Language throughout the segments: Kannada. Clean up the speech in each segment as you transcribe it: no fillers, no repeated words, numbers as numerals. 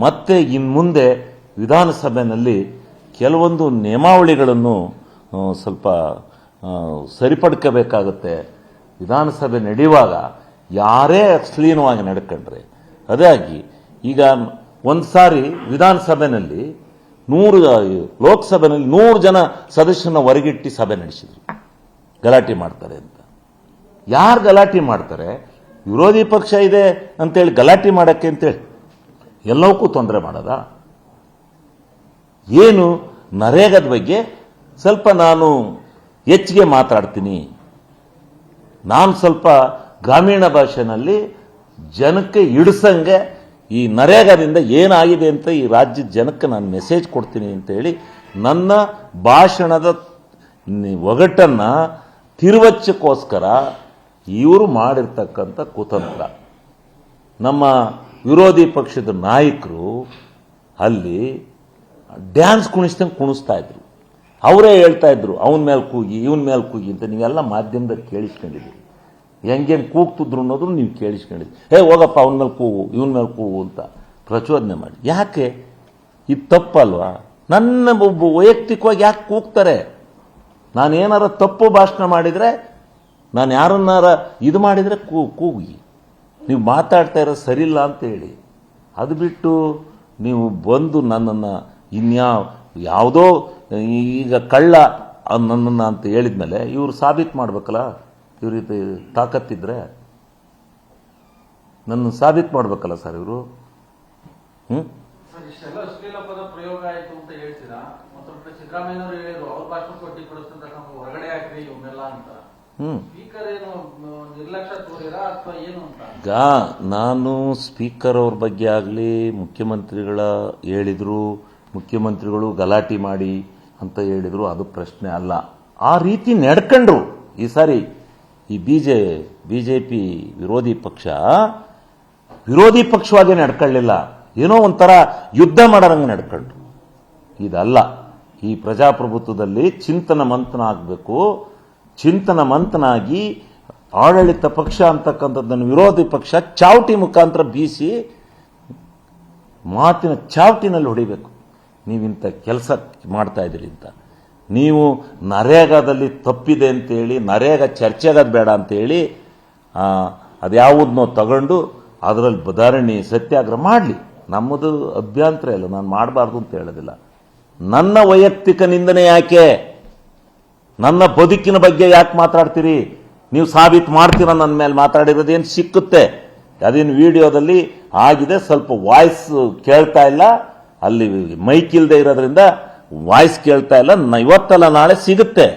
ಮತ್ತೆ ಇನ್ನು ಮುಂದೆ ವಿಧಾನಸಭೆಯಲ್ಲಿ ಕೆಲವೊಂದು ನಿಯಮಾವಳಿಗಳನ್ನು ಸ್ವಲ್ಪ ಸರಿಪಡ್ಕೋಬೇಕಾಗುತ್ತೆ. ವಿಧಾನಸಭೆ ನಡೆಯುವಾಗ ಯಾರೇ ಅಶ್ಲೀಲವಾಗಿ ನಡ್ಕೊಂಡ್ರೆ ಅದಾಗಿ ಈಗ ಒಂದು ಸಾರಿ ವಿಧಾನಸಭೆಯಲ್ಲಿ 100 ಲೋಕಸಭೆಯಲ್ಲಿ 100 ಜನ ಸದಸ್ಯರನ್ನ ಹೊರಗಿಟ್ಟು ಸಭೆ ನಡೆಸಿದ್ರು. ಗಲಾಟೆ ಮಾಡ್ತಾರೆ ಅಂತ. ಯಾರು ಗಲಾಟೆ ಮಾಡ್ತಾರೆ? ವಿರೋಧಿ ಪಕ್ಷ ಇದೆ ಅಂತೇಳಿ ಗಲಾಟೆ ಮಾಡಕ್ಕೆ ಅಂತೇಳಿ ಎಲ್ಲವಕ್ಕೂ ತೊಂದರೆ ಮಾಡೋದ? ಏನು ನರೇಗಾದ ಬಗ್ಗೆ ಸ್ವಲ್ಪ ನಾನು ಹೆಚ್ಚಿಗೆ ಮಾತಾಡ್ತೀನಿ. ನಾನು ಸ್ವಲ್ಪ ಗ್ರಾಮೀಣ ಭಾಷೆನಲ್ಲಿ ಜನಕ್ಕೆ ಇಡಿಸಂಗೆ ಈ ನರೇಗಾದಿಂದ ಏನಾಗಿದೆ ಅಂತ ಈ ರಾಜ್ಯದ ಜನಕ್ಕೆ ನಾನು ಮೆಸೇಜ್ ಕೊಡ್ತೀನಿ ಅಂತೇಳಿ ನನ್ನ ಭಾಷಣದ ಒಗಟನ್ನ ತಿರುವಚ್ಚಕ್ಕೋಸ್ಕರ ಇವರು ಮಾಡಿರ್ತಕ್ಕಂಥ ಕುತಂತ್ರ. ನಮ್ಮ ವಿರೋಧಿ ಪಕ್ಷದ ನಾಯಕರು ಅಲ್ಲಿ ಡ್ಯಾನ್ಸ್ ಕುಣಿಸ್ದಂಗೆ ಕುಣಿಸ್ತಾ ಇದ್ರು. ಅವರೇ ಹೇಳ್ತಾ ಇದ್ರು ಅವನ ಮೇಲೆ ಕೂಗಿ ಇವನ ಮೇಲೆ ಕೂಗಿ ಅಂತ. ನೀವೆಲ್ಲ ಮಾಧ್ಯಮದಲ್ಲಿ ಕೇಳಿಸ್ಕೊಂಡಿದ್ದೀರಿ. ಹೆಂಗೆ ಕೂಗ್ತಿದ್ರು ಅನ್ನೋದು ನೀವು ಕೇಳಿಸ್ಕೊಂಡಿದ್ದೀರಿ. ಹೋಗಪ್ಪ ಅವನ ಮೇಲೆ ಕೂಗು ಇವನ ಮೇಲೆ ಕೂಗು ಅಂತ ಪ್ರಚೋದನೆ ಮಾಡಿ. ಯಾಕೆ ಇದು ತಪ್ಪಲ್ವಾ? ನನ್ನ ವೈಯಕ್ತಿಕವಾಗಿ ಯಾಕೆ ಕೂಗ್ತಾರೆ? ನಾನೇನಾರ ತಪ್ಪು ಭಾಷಣ ಮಾಡಿದರೆ, ನಾನು ಯಾರನ್ನಾರ ಇದು ಮಾಡಿದರೆ ಕೂಗಿ. ನೀವು ಮಾತಾಡ್ತಾ ಇರೋ ಸರಿಯಿಲ್ಲ ಅಂತ ಹೇಳಿ. ಅದು ಬಿಟ್ಟು ನೀವು ಬಂದು ನನ್ನನ್ನು ಯಾವುದೋ ಈಗ ಕಳ್ಳ ನನ್ನನ್ನು ಅಂತ ಹೇಳಿದ್ಮೇಲೆ ಇವರು ಸಾಬೀತು ಮಾಡಬೇಕಲ್ಲ. ಇವ್ರಿಗೆ ತಾಕತ್ತಿದ್ರೆ ನನ್ನ ಸಾಬೀತು ಮಾಡಬೇಕಲ್ಲ ಸರ್ ಇವರು. ಪ್ರಯೋಗ ಆಯಿತು ಅಂತ ಹೇಳ್ತೀರಾ. ಸಿದ್ದರಾಮಯ್ಯನವರು ಹೇಳಿದ್ರು ಅವ್ರ ಭಾಷಣ ಕೊಟ್ಟಿ ಹೊರಗಡೆ ಹಾಕ್ರಿ ಇವನ್ನೆಲ್ಲ ಅಂತ. ಸ್ಪೀಕರ್ ಏನು ನಿರ್ಲಕ್ಷ್ಯ ತೋರಿರಾ ಅಥವಾ ಏನು ಅಂತ? ಈಗ ನಾನು ಸ್ಪೀಕರ್ ಅವ್ರ ಬಗ್ಗೆ ಆಗಲಿ ಮುಖ್ಯಮಂತ್ರಿಗಳ ಹೇಳಿದ್ರು, ಮುಖ್ಯಮಂತ್ರಿಗಳು ಗಲಾಟೆ ಮಾಡಿ ಅಂತ ಹೇಳಿದ್ರು, ಅದು ಪ್ರಶ್ನೆ ಅಲ್ಲ. ಆ ರೀತಿ ನಡ್ಕೊಂಡ್ರು. ಈ ಸಾರಿ ಈ ಬಿಜೆಪಿ ವಿರೋಧಿ ಪಕ್ಷವಾಗಿ ನಡ್ಕೊಳ್ಳಿಲ್ಲ. ಏನೋ ಒಂಥರ ಯುದ್ಧ ಮಾಡೋರಂಗೆ ನಡ್ಕೊಂಡ್ರು. ಇದಲ್ಲ. ಈ ಪ್ರಜಾಪ್ರಭುತ್ವದಲ್ಲಿ ಚಿಂತನ ಮಂಥನ ಆಗಬೇಕು. ಚಿಂತನ ಮಂಥನಾಗಿ ಆಡಳಿತ ಪಕ್ಷ ಅಂತಕ್ಕಂಥದ್ದನ್ನು ವಿರೋಧಿ ಪಕ್ಷ ಚಾವಟಿ ಮುಖಾಂತರ ಬೀಸಿ ಮಾತಿನ ಚಾವಟಿನಲ್ಲಿ ಹೊಡಿಬೇಕು. ನೀವಿಂಥ ಕೆಲಸ ಮಾಡ್ತಾ ಇದ್ದೀರಿ ಅಂತ. ನೀವು ನರೇಗಾದಲ್ಲಿ ತಪ್ಪಿದೆ ಅಂತೇಳಿ ನರೇಗಾ ಚರ್ಚೆಗದು ಬೇಡ ಅಂತೇಳಿ ಅದ್ಯಾವುದನ್ನೋ ತಗೊಂಡು ಅದರಲ್ಲಿ ಬದಾರಣಿ ಸತ್ಯಾಗ್ರಹ ಮಾಡಲಿ. ನಮ್ಮದು ಅಭ್ಯಂತರ ಇಲ್ಲ. ನಾನು ಮಾಡಬಾರ್ದು ಅಂತ ಹೇಳೋದಿಲ್ಲ. ನನ್ನ ವೈಯಕ್ತಿಕ ನಿಂದನೆ ಯಾಕೆ? ನನ್ನ ಬದುಕಿನ ಬಗ್ಗೆ ಯಾಕೆ ಮಾತಾಡ್ತೀರಿ? ನೀವು ಸಾಬೀತು ಮಾಡ್ತೀರ ನನ್ನ ಮೇಲೆ ಮಾತಾಡಿರೋದೇನು ಸಿಕ್ಕುತ್ತೆ? ಅದೇನು ವಿಡಿಯೋದಲ್ಲಿ ಆಗಿದೆ. ಸ್ವಲ್ಪ ವಾಯ್ಸ್ ಕೇಳ್ತಾ ಇಲ್ಲ, ಅಲ್ಲಿ ಮೈಕ್ ಇಲ್ಲದೆ ಇರೋದ್ರಿಂದ ವಾಯ್ಸ್ ಕೇಳ್ತಾ ಇಲ್ಲ. ಇವತ್ತಲ್ಲ ನಾಳೆ ಸಿಗುತ್ತೆ.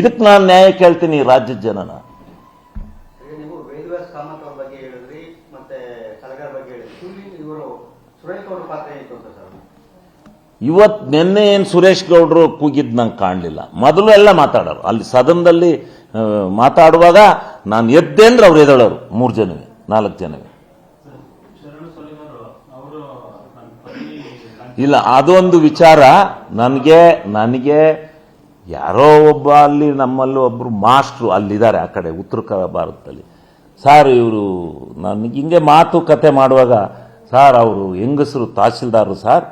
ಇದಕ್ಕೆ ನಾನು ನ್ಯಾಯ ಕೇಳ್ತೀನಿ ರಾಜ್ಯದ ಜನನ. ಇವತ್ತು ನಿನ್ನೆ ಏನು ಸುರೇಶ್ ಗೌಡರು ಕೂಗಿದ್ ನಂಗೆ ಕಾಣಲಿಲ್ಲ. ಮೊದಲು ಎಲ್ಲ ಮಾತಾಡೋರು ಅಲ್ಲಿ ಸದನದಲ್ಲಿ ಮಾತಾಡುವಾಗ ನಾನು ಎದ್ದೆ ಅಂದ್ರೆ ಅವ್ರು ಎದ್ದೇಳೋರು. 3 ಜನವೇ 4 ಜನವೇ ಇಲ್ಲ. ಅದೊಂದು ವಿಚಾರ. ನನಗೆ ಯಾರೋ ಒಬ್ಬ ಅಲ್ಲಿ ನಮ್ಮಲ್ಲಿ ಒಬ್ರು ಮಾಸ್ಟ್ರು ಅಲ್ಲಿದ್ದಾರೆ ಆ ಕಡೆ ಉತ್ತರ ಭಾರತದಲ್ಲಿ. ಸಾರ್ ಇವರು ನನಗೆ ಹಿಂಗೆ ಮಾತುಕತೆ ಮಾಡುವಾಗ, ಸಾರ್ ಅವರು ಹೆಂಗಸರು ತಹಸೀಲ್ದಾರರು ಸಾರ್,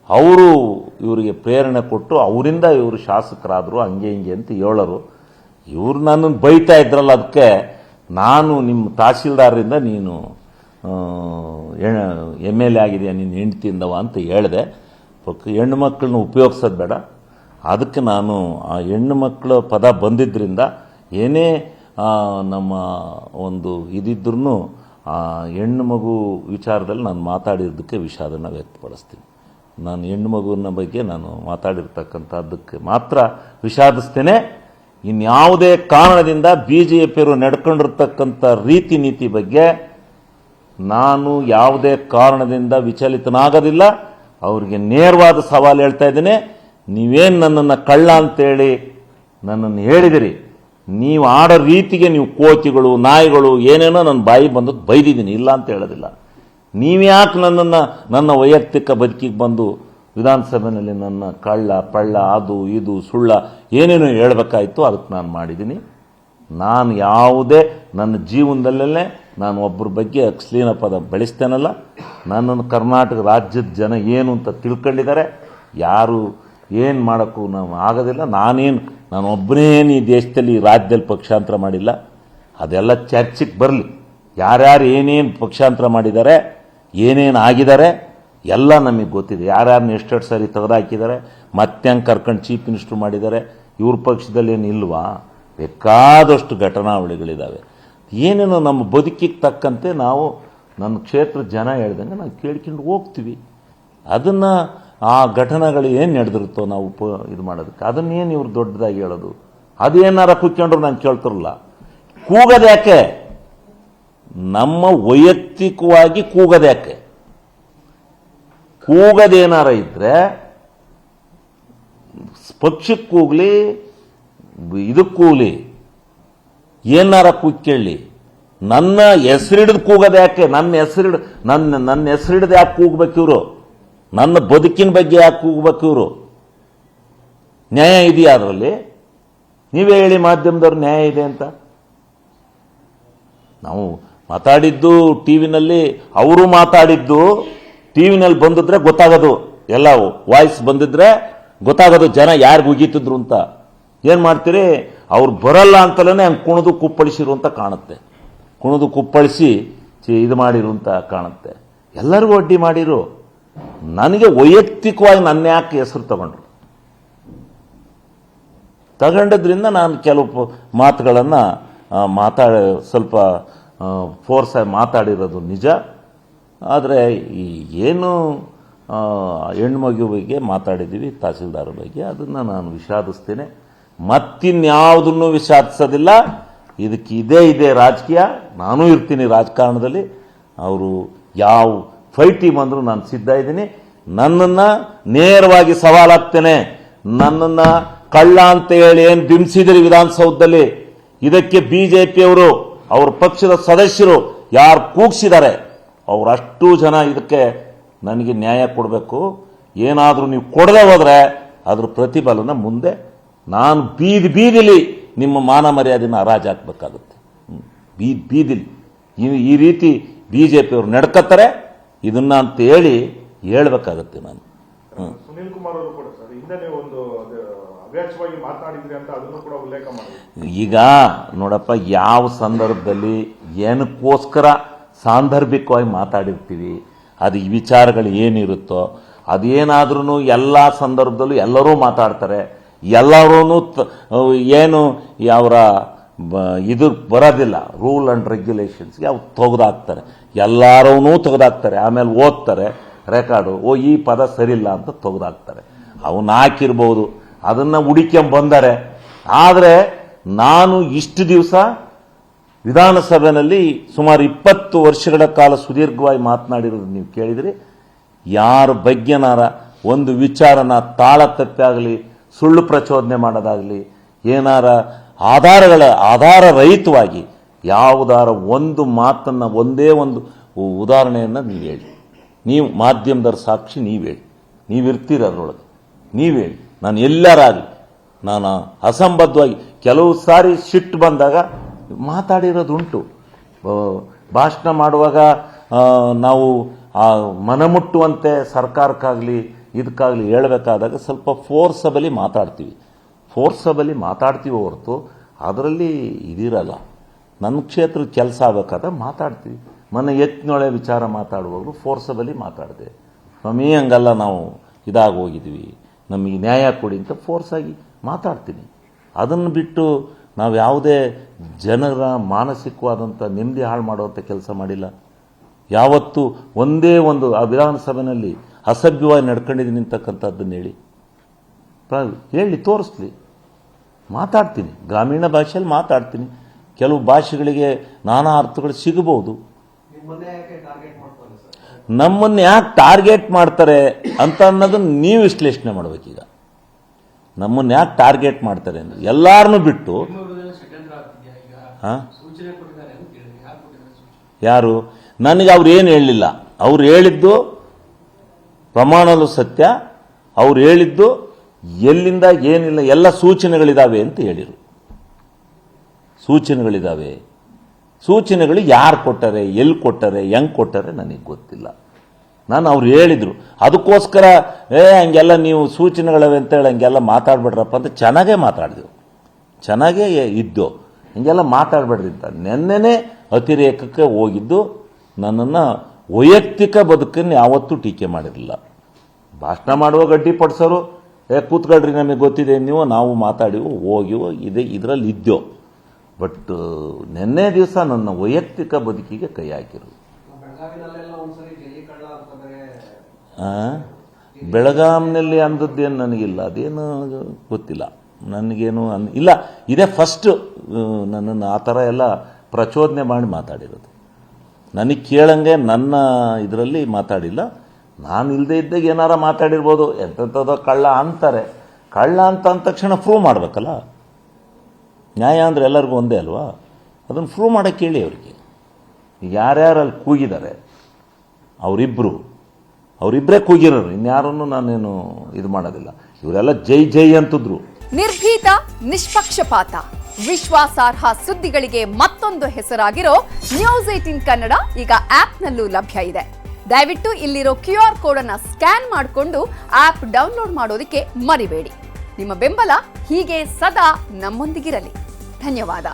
ಅವರು ಇವರಿಗೆ ಪ್ರೇರಣೆ ಕೊಟ್ಟು ಅವರಿಂದ ಇವರು ಶಾಸಕರಾದರು ಹಂಗೆ ಹಿಂಗೆ ಅಂತ ಹೇಳೋರು. ಇವರು ನನ್ನನ್ನು ಬೈತಾ ಇದ್ರಲ್ಲ, ಅದಕ್ಕೆ ನಾನು ನಿಮ್ಮ ತಹಸೀಲ್ದಾರರಿಂದ ನೀನು MLA ಆಗಿದೆಯಾ ನಿನ್ನ ಹೆಂಡ್ತಿಯಿಂದವ ಅಂತ ಹೇಳಿದೆ. ಹೆಣ್ಣು ಮಕ್ಕಳನ್ನ ಉಪಯೋಗಿಸೋದು ಬೇಡ. ಅದಕ್ಕೆ ನಾನು ಆ ಹೆಣ್ಣು ಮಕ್ಕಳ ಪದ ಬಂದಿದ್ದರಿಂದ ಏನೇ ನಮ್ಮ ಒಂದು ಇದಿದ್ರೂ ಹೆಣ್ಣು ಮಗು ವಿಚಾರದಲ್ಲಿ ನಾನು ಮಾತಾಡಿದ್ದಕ್ಕೆ ವಿಷಾದನ ವ್ಯಕ್ತಪಡಿಸ್ತೀನಿ. ನಾನು ಹೆಣ್ಣು ಮಗುವಿನ ಬಗ್ಗೆ ನಾನು ಮಾತಾಡಿರ್ತಕ್ಕಂಥದ್ದಕ್ಕೆ ಮಾತ್ರ ವಿಷಾದಿಸ್ತೇನೆ. ಇನ್ಯಾವುದೇ ಕಾರಣದಿಂದ ಬಿಜೆಪಿಯವರು ನಡ್ಕೊಂಡಿರ್ತಕ್ಕಂಥ ರೀತಿ ನೀತಿ ಬಗ್ಗೆ ನಾನು ಯಾವುದೇ ಕಾರಣದಿಂದ ವಿಚಲಿತನಾಗೋದಿಲ್ಲ. ಅವರಿಗೆ ನೇರವಾದ ಸವಾಲು ಹೇಳ್ತಾ ಇದ್ದೇನೆ. ನೀವೇನು ನನ್ನನ್ನು ಕಳ್ಳ ಅಂತೇಳಿ ನನ್ನನ್ನು ಹೇಳಿದಿರಿ, ನೀವು ಆಡೋ ರೀತಿಗೆ ನೀವು ಕೋತಿಗಳು ನಾಯಿಗಳು ಏನೇನೋ ನನ್ನ ಬಾಯಿ ಬಂದದ್ದು ಬೈದಿದ್ದೀನಿ, ಇಲ್ಲ ಅಂತ ಹೇಳೋದಿಲ್ಲ. ನೀವ್ಯಾಕೆ ನನ್ನ ವೈಯಕ್ತಿಕ ಬದುಕಿಗೆ ಬಂದು ವಿಧಾನಸಭೆಯಲ್ಲಿ ನನ್ನ ಕಳ್ಳ ಪಳ್ಳ ಅದು ಇದು ಸುಳ್ಳ ಏನೇನು ಹೇಳಬೇಕಾಯಿತು ಅದಕ್ಕೆ ನಾನು ಮಾಡಿದ್ದೀನಿ. ನಾನು ಯಾವುದೇ ನನ್ನ ಜೀವನದಲ್ಲೇ ನಾನು ಒಬ್ಬರ ಬಗ್ಗೆ ಅಶ್ಲೀಲ ಪದ ಬಳಸ್ತೇನಲ್ಲ. ನನ್ನನ್ನು ಕರ್ನಾಟಕ ರಾಜ್ಯದ ಜನ ಏನು ಅಂತ ತಿಳ್ಕೊಂಡಿದ್ದಾರೆ. ಯಾರು ಏನು ಮಾಡೋಕ್ಕೂ ನಾವು ಆಗೋದಿಲ್ಲ. ನಾನು ಒಬ್ಬನೇ ಈ ದೇಶದಲ್ಲಿ ಈ ರಾಜ್ಯದಲ್ಲಿ ಪಕ್ಷಾಂತರ ಮಾಡಿಲ್ಲ. ಅದೆಲ್ಲ ಚರ್ಚೆಗೆ ಬರಲಿ. ಯಾರ್ಯಾರು ಏನೇನು ಪಕ್ಷಾಂತರ ಮಾಡಿದ್ದಾರೆ, ಏನೇನು ಆಗಿದ್ದಾರೆ ಎಲ್ಲ ನಮಗೆ ಗೊತ್ತಿದೆ. ಯಾರ್ಯಾರನ್ನ ಎಷ್ಟೆಷ್ಟು ಸಾರಿ ತೆಗೆದುಹಾಕಿದ್ದಾರೆ, ಮತ್ತೆ ಹಂಗೆ ಕರ್ಕೊಂಡು ಚೀಫ್ ಮಿನಿಸ್ಟ್ರು ಮಾಡಿದ್ದಾರೆ. ಇವ್ರ ಪಕ್ಷದಲ್ಲಿ ಏನು ಇಲ್ವಾ? ಬೇಕಾದಷ್ಟು ಘಟನಾವಳಿಗಳಿದ್ದಾವೆ. ಏನೇನೋ ನಮ್ಮ ಬದುಕಿಗೆ ತಕ್ಕಂತೆ ನಾವು ನನ್ನ ಕ್ಷೇತ್ರ ಜನ ಹೇಳ್ದಂಗೆ ನಾವು ಕೇಳ್ಕೊಂಡು ಹೋಗ್ತೀವಿ. ಅದನ್ನು ಆ ಘಟನೆಗಳು ಏನು ನಡೆದಿರುತ್ತೋ ನಾವು ಇದು ಮಾಡೋದಕ್ಕೆ ಅದನ್ನೇನು ಇವ್ರು ದೊಡ್ಡದಾಗಿ ಹೇಳೋದು? ಅದೇನಾರ ಕೂತ್ಕೊಂಡ್ರು ನಾನು ಕೇಳ್ತಿರಲ್ಲ. ಕೂಗದ್ಯಾಕೆ? ನಮ್ಮ ವೈಯಕ್ತಿಕವಾಗಿ ಕೂಗದ್ಯಾಕೆ? ಕೂಗದೇನಾರ ಇದ್ರೆ ಪಕ್ಷಕ್ಕೆ ಕೂಗ್ಲಿ, ಇದಕ್ಕೂಗ್ಲಿ, ಏನಾರ ಕೂಗ್ಕೊಳ್ಳಿ. ನನ್ನ ಹೆಸರಿಡಿದು ಕೂಗದ್ಯಾಕೆ? ನನ್ನ ಹೆಸರಿಡಿದು ಯಾಕೆ ಕೂಗ್ಬೇಕು ಇವರು? ನನ್ನ ಬದುಕಿನ ಬಗ್ಗೆ ಯಾಕೆ ಕೂಗ್ಬೇಕು ಇವರು? ನ್ಯಾಯ ಇದೆಯಾ ಅದರಲ್ಲಿ? ನೀವೇ ಹೇಳಿ ಮಾಧ್ಯಮದವ್ರು ನ್ಯಾಯ ಇದೆ ಅಂತ. ನಾವು ಮಾತಾಡಿದ್ದು ಟಿವಿನಲ್ಲಿ, ಅವರು ಮಾತಾಡಿದ್ದು ಟಿವಿನಲ್ಲಿ ಬಂದಿದ್ರೆ ಗೊತ್ತಾಗೋದು. ಎಲ್ಲ ವಾಯ್ಸ್ ಬಂದಿದ್ರೆ ಗೊತ್ತಾಗೋದು ಜನ ಯಾರಿಗೆ ಉಗೀತಿದ್ರು ಅಂತ. ಏನು ಮಾಡ್ತೀರಿ? ಅವ್ರು ಬರಲ್ಲ ಅಂತಲೇ ಹಂಗೆ ಕುಣಿದು ಕುಪ್ಪಳಿಸಿರು ಅಂತ ಕಾಣುತ್ತೆ. ಕುಣಿದು ಕುಪ್ಪಳಿಸಿ ಇದು ಮಾಡಿರು ಅಂತ ಕಾಣುತ್ತೆ. ಎಲ್ಲರಿಗೂ ಅಡ್ಡಿ ಮಾಡಿರು. ನನಗೆ ವೈಯಕ್ತಿಕವಾಗಿ ನನ್ನ ಯಾಕೆ ಹೆಸರು ತಗೊಂಡಿದ್ರಿಂದ ನಾನು ಕೆಲವು ಮಾತುಗಳನ್ನು ಸ್ವಲ್ಪ ಫೋರ್ಸ್ ಆಗಿ ಮಾತಾಡಿರೋದು ನಿಜ. ಆದರೆ ಏನು ಹೆಣ್ಮಗು ಬಗ್ಗೆ ಮಾತಾಡಿದ್ದೀವಿ, ತಹಸೀಲ್ದಾರ್ ಬಗ್ಗೆ, ಅದನ್ನು ನಾನು ವಿಷಾದಿಸ್ತೇನೆ. ಮತ್ತಿನ್ಯಾವುದನ್ನು ವಿಷಾದಿಸೋದಿಲ್ಲ. ಇದಕ್ಕೆ ಇದೇ ರಾಜಕೀಯ. ನಾನೂ ಇರ್ತೀನಿ ರಾಜಕಾರಣದಲ್ಲಿ. ಅವರು ಯಾವ ಫೈಟಿಗೆ ಬಂದರೂ ನಾನು ಸಿದ್ಧ ಇದ್ದೀನಿ. ನನ್ನನ್ನು ನೇರವಾಗಿ ಸವಾಲಾಗ್ತೇನೆ. ನನ್ನನ್ನು ಕಳ್ಳ ಅಂತ ಹೇಳಿ ಏನು ಬಿಂಬಿಸಿದ್ರಿ ವಿಧಾನಸೌಧದಲ್ಲಿ, ಇದಕ್ಕೆ ಬಿಜೆಪಿಯವರು, ಅವ್ರ ಪಕ್ಷದ ಸದಸ್ಯರು ಯಾರು ಕೂಗಿಸಿದ್ದಾರೆ ಅವರಷ್ಟು ಜನ ಇದಕ್ಕೆ ನನಗೆ ನ್ಯಾಯ ಕೊಡಬೇಕು. ಏನಾದರೂ ನೀವು ಕೊಡದೆ ಹೋದರೆ ಅದ್ರ ಪ್ರತಿಫಲನ ಮುಂದೆ ನಾನು ಬೀದಿಲಿ ನಿಮ್ಮ ಮಾನ ಮರ್ಯಾದೆನ ಹರಾಜು ಹಾಕಬೇಕಾಗುತ್ತೆ. ಬೀದಿಲಿ ಈ ರೀತಿ ಬಿಜೆಪಿಯವರು ನಡ್ಕತ್ತಾರೆ ಇದನ್ನ ಅಂತ ಹೇಳ್ಬೇಕಾಗತ್ತೆ ನಾನು. ಸುನೀಲ್ ಕುಮಾರ್ ಅವರು ಕೂಡ ಸರ್ ಹಿಂದೆ ನೀವು ಒಂದು ಅವ್ಯಾಚವಾಗಿ ಮಾತನಾಡಿದ್ರಿ ಅಂತ ಅದನ್ನು ಕೂಡ ಉಲ್ಲೇಖ ಮಾಡಿದ್ರಿ. ಈಗ ನೋಡಪ್ಪ, ಯಾವ ಸಂದರ್ಭದಲ್ಲಿ ಏನಕ್ಕೋಸ್ಕರ ಸಾಂದರ್ಭಿಕವಾಗಿ ಮಾತಾಡಿರ್ತೀವಿ, ಅದು ಈ ವಿಚಾರಗಳು ಏನಿರುತ್ತೋ ಅದೇನಾದ್ರೂ ಎಲ್ಲ ಸಂದರ್ಭದಲ್ಲೂ ಎಲ್ಲರೂ ಮಾತಾಡ್ತಾರೆ. ಎಲ್ಲರೂ ಏನು ಅವರ ಇದು ಬರೋದಿಲ್ಲ, ರೂಲ್ ಅಂಡ್ ರೆಗ್ಯುಲೇಷನ್ಸ್ ಯಾವ ತೆಗೆದಾಕ್ತಾರೆ. ಎಲ್ಲರೂ ತೆಗೆದಾಕ್ತಾರೆ. ಆಮೇಲೆ ಓದ್ತಾರೆ ರೆಕಾರ್ಡು, ಈ ಪದ ಸರಿಯಿಲ್ಲ ಅಂತ ತೆಗೆದಾಕ್ತಾರೆ. ಅವನ್ನ ಹಾಕಿರ್ಬೋದು, ಅದನ್ನು ಹುಡುಕೊಂಬಂದರೆ. ಆದರೆ ನಾನು ಇಷ್ಟು ದಿವಸ ವಿಧಾನಸಭೆಯಲ್ಲಿ ಸುಮಾರು 20 ವರ್ಷಗಳ ಕಾಲ ಸುದೀರ್ಘವಾಗಿ ಮಾತನಾಡಿರೋದು ನೀವು ಕೇಳಿದ್ರಿ. ಯಾರ ಬಗ್ಗೆನಾರ ಒಂದು ವಿಚಾರನ ತಾಳತಪ್ಪಾಗಲಿ, ಸುಳ್ಳು ಪ್ರಚೋದನೆ ಮಾಡೋದಾಗಲಿ, ಏನಾರ ಆಧಾರ ರಹಿತವಾಗಿ ಯಾವುದಾರ ಒಂದು ಮಾತನ್ನು, ಒಂದೇ ಒಂದು ಉದಾಹರಣೆಯನ್ನು ನೀವು ಹೇಳಿ. ನೀವು ಮಾಧ್ಯಮದವ್ರ ಸಾಕ್ಷಿ ನೀವು ಹೇಳಿ. ನೀವಿರ್ತೀರ ಅದರೊಳಗೆ, ನೀವು ಹೇಳಿ. ನಾನು ಎಲ್ಲರಾಗಲಿ ನಾನು ಅಸಂಬದ್ಧವಾಗಿ ಕೆಲವು ಸಾರಿ ಸಿಟ್ಟು ಬಂದಾಗ ಮಾತಾಡಿರೋದುಂಟು. ಭಾಷಣ ಮಾಡುವಾಗ ನಾವು ಮನಮುಟ್ಟುವಂತೆ ಸರ್ಕಾರಕ್ಕಾಗಲಿ ಇದಕ್ಕಾಗಲಿ ಹೇಳಬೇಕಾದಾಗ ಸ್ವಲ್ಪ ಫೋರ್ಸಬಲಿ ಮಾತಾಡ್ತೀವಿ ಹೊರತು ಅದರಲ್ಲಿ ಇದಿರಲ್ಲ. ನನ್ನ ಕ್ಷೇತ್ರದ ಕೆಲಸ ಆಗಬೇಕಾದ್ರೆ ಮಾತಾಡ್ತೀವಿ. ಮೊನ್ನೆ ಎತ್ತಿನೊಳೆ ವಿಚಾರ ಮಾತಾಡುವಾಗಲೂ ಫೋರ್ಸಬಲಿ ಮಾತಾಡಿದೆ. ಸ್ವಾಮಿ ಹಂಗಲ್ಲ, ನಾವು ಇದಾಗಿ ಹೋಗಿದ್ವಿ, ನಮಗೆ ನ್ಯಾಯ ಕೊಡಿ ಅಂತ ಫೋರ್ಸಾಗಿ ಮಾತಾಡ್ತೀನಿ. ಅದನ್ನು ಬಿಟ್ಟು ನಾವು ಯಾವುದೇ ಜನರ ಮಾನಸಿಕವಾದಂಥ ನೆಮ್ಮದಿ ಹಾಳು ಮಾಡುವಂಥ ಕೆಲಸ ಮಾಡಿಲ್ಲ. ಯಾವತ್ತೂ ಒಂದೇ ಒಂದು ಆ ವಿಧಾನಸಭೆಯಲ್ಲಿ ಅಸಭ್ಯವಾಗಿ ನಡ್ಕೊಂಡಿದ್ದೀನಿ ಅಂತಕ್ಕಂಥದ್ದನ್ನು ಹೇಳಿ ತೋರಿಸ್ಲಿ. ಮಾತಾಡ್ತೀನಿ, ಗ್ರಾಮೀಣ ಭಾಷೆಯಲ್ಲಿ ಮಾತಾಡ್ತೀನಿ. ಕೆಲವು ಭಾಷೆಗಳಿಗೆ ನಾನಾ ಅರ್ಥಗಳು ಸಿಗಬಹುದು. ನಮ್ಮನ್ನು ಯಾಕೆ ಟಾರ್ಗೆಟ್ ಮಾಡ್ತಾರೆ ಅಂತ ಅನ್ನೋದನ್ನು ನೀವು ವಿಶ್ಲೇಷಣೆ ಮಾಡಬೇಕೀಗ. ನಮ್ಮನ್ನು ಯಾಕೆ ಟಾರ್ಗೆಟ್ ಮಾಡ್ತಾರೆ ಅಂದರೆ ಎಲ್ಲಾರನ್ನೂ ಬಿಟ್ಟು ಯಾರು ನನಗೆ ಅವ್ರು ಏನು ಹೇಳಲಿಲ್ಲ. ಅವ್ರು ಹೇಳಿದ್ದು ಪ್ರಮಾಣಲು ಸತ್ಯ. ಅವ್ರು ಹೇಳಿದ್ದು ಎಲ್ಲಿಂದ ಏನಿಲ್ಲ ಎಲ್ಲ ಸೂಚನೆಗಳಿದ್ದಾವೆ ಅಂತ ಹೇಳಿರು. ಸೂಚನೆಗಳಿದ್ದಾವೆ. ಸೂಚನೆಗಳು ಯಾರು ಕೊಟ್ಟರೆ, ಎಲ್ಲಿ ಕೊಟ್ಟರೆ, ಹೆಂಗೆ ಕೊಟ್ಟರೆ ನನಗೆ ಗೊತ್ತಿಲ್ಲ. ನಾನು ಅವ್ರು ಹೇಳಿದರು, ಅದಕ್ಕೋಸ್ಕರ ಹಂಗೆಲ್ಲ ನೀವು ಸೂಚನೆಗಳವೆ ಅಂತೇಳಿ ಹಂಗೆಲ್ಲ ಮಾತಾಡ್ಬೇಡ್ರಪ್ಪ ಅಂತ ಚೆನ್ನಾಗೇ ಮಾತಾಡಿದೆವು, ಚೆನ್ನಾಗೇ ಇದ್ದು, ಹಂಗೆಲ್ಲ ಮಾತಾಡಬೇಡ್ರಿ ಅಂತ. ನೆನ್ನೆನೇ ಅತಿರೇಕಕ್ಕೆ ಹೋಗಿದ್ದು, ನನ್ನನ್ನು ವೈಯಕ್ತಿಕ ಬದುಕನ್ನು ಯಾವತ್ತೂ ಟೀಕೆ ಮಾಡಿರಲಿಲ್ಲ. ಭಾಷಣ ಮಾಡುವಾಗ ಅಡ್ಡಿಪಡಿಸೋರು, ಕೂತ್ಕೊಳ್ರಿ ನಮಗೆ ಗೊತ್ತಿದೆ ನೀವು, ನಾವು ಮಾತಾಡಿವು ಹೋಗಿವೋ ಇದೆ ಇದರಲ್ಲಿ ಇದ್ದೋ. ಬಟ್ ನಿನ್ನೆ ದಿವಸ ನನ್ನ ವೈಯಕ್ತಿಕ ಬದುಕಿಗೆ ಕೈ ಹಾಕಿರು. ಬೆಳಗಾಂನಲ್ಲಿ ಅಂದದ್ದೇನು ನನಗಿಲ್ಲ, ಅದೇನು ಗೊತ್ತಿಲ್ಲ ನನಗೇನು ಇಲ್ಲ. ಇದೇ ಫಸ್ಟ್ ನನ್ನನ್ನು ಆ ಥರ ಎಲ್ಲ ಪ್ರಚೋದನೆ ಮಾಡಿ ಮಾತಾಡಿರೋದು. ನನಗೆ ಕೇಳಂಗೆ ನನ್ನ ಇದರಲ್ಲಿ ಮಾತಾಡಿಲ್ಲ. ನಾನು ಇಲ್ಲದೆ ಇದ್ದಾಗ ಏನಾರ ಮಾತಾಡಿರ್ಬೋದು, ಎಂಥದ್ದೋ ಕಳ್ಳ ಅಂತಾರೆ. ಕಳ್ಳ ಅಂತ ಅಂದ ತಕ್ಷಣ ಪ್ರೂವ್ ಮಾಡಬೇಕಲ್ಲ. ನ್ಯಾಯ ಅಂದರೆ ಎಲ್ಲರಿಗೂ ಒಂದೇ ಅಲ್ವಾ? ಅದನ್ನು ಪ್ರೂವ್ ಮಾಡೋಕ್ಕೆ ಹೇಳಿ ಅವರಿಗೆ. ಈಗ ಯಾರ್ಯಾರು ಅಲ್ಲಿ ಕೂಗಿದ್ದಾರೆ ಅವರಿಬ್ಬರೇ ಕೂಗಿರೋರು, ಇನ್ಯಾರನ್ನು ನಾನೇನು ಇದು ಮಾಡೋದಿಲ್ಲ. ಇವರೆಲ್ಲ ಜೈ ಜೈ ಅಂತಿದ್ರು. ನಿರ್ಭೀತ, ನಿಷ್ಪಕ್ಷಪಾತ, ವಿಶ್ವಾಸಾರ್ಹ ಸುದ್ದಿಗಳಿಗೆ ಮತ್ತೊಂದು ಹೆಸರಾಗಿರೋ ನ್ಯೂಸ್ 18 ಕನ್ನಡ ಈಗ ಆಪ್ನಲ್ಲೂ ಲಭ್ಯ ಇದೆ. ದಯವಿಟ್ಟು ಇಲ್ಲಿರೋ QR ಕೋಡ್ ಅನ್ನ ಸ್ಕ್ಯಾನ್ ಮಾಡಿಕೊಂಡು ಆಪ್ ಡೌನ್ಲೋಡ್ ಮಾಡೋದಕ್ಕೆ ಮರಿಬೇಡಿ. ನಿಮ್ಮ ಬೆಂಬಲ ಹೀಗೆ ಸದಾ ನಮ್ಮೊಂದಿಗಿರಲಿ. ಧನ್ಯವಾದ.